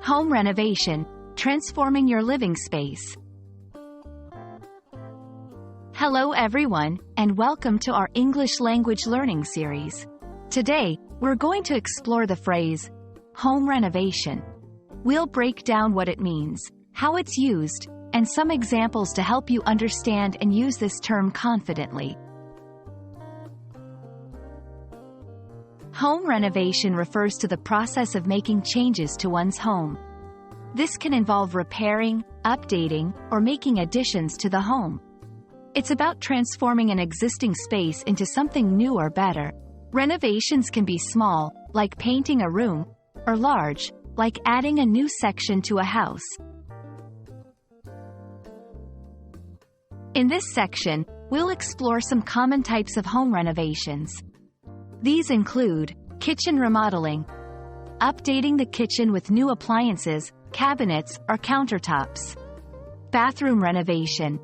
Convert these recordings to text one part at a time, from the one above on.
Home renovation, transforming your living space. Hello everyone, and welcome to our English language learning series. Today, we're going to explore the phrase, home renovation. We'll break down what it means, how it's used, and some examples to help you understand and use this term confidently. Home renovation refers to the process of making changes to one's home. This can involve repairing, updating, or making additions to the home. It's about transforming an existing space into something new or better. Renovations can be small, like painting a room, or large, like adding a new section to a house. In this section, we'll explore some common types of home renovations. These include kitchen remodeling, updating the kitchen with new appliances, cabinets, or countertops. Bathroom renovation,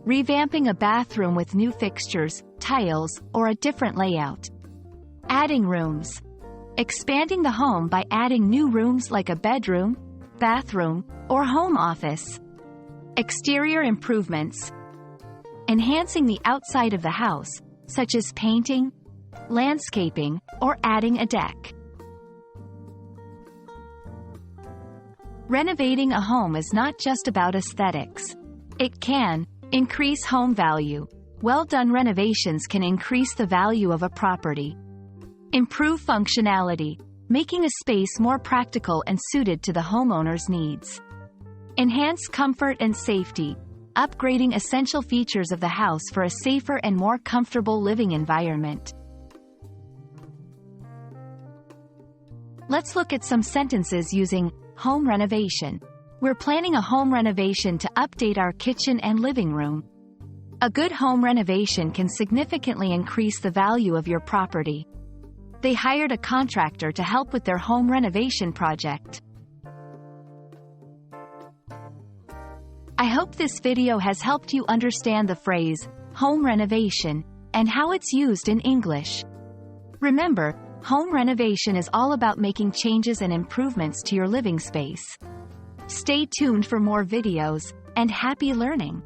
revamping a bathroom with new fixtures, tiles, or a different layout. Adding rooms, expanding the home by adding new rooms like a bedroom, bathroom, or home office. Exterior improvements, enhancing the outside of the house, such as painting, landscaping, or adding a deck. Renovating a home is not just about aesthetics. It can increase home value. Well-done renovations can increase the value of a property. Improve functionality, making a space more practical and suited to the homeowner's needs. Enhance comfort and safety, upgrading essential features of the house for a safer and more comfortable living environment. Let's look at some sentences using home renovation. We're planning a home renovation to update our kitchen and living room. A good home renovation can significantly increase the value of your property. They hired a contractor to help with their home renovation project. I hope this video has helped you understand the phrase, home renovation, and how it's used in English. Remember, home renovation is all about making changes and improvements to your living space. Stay tuned for more videos, and happy learning!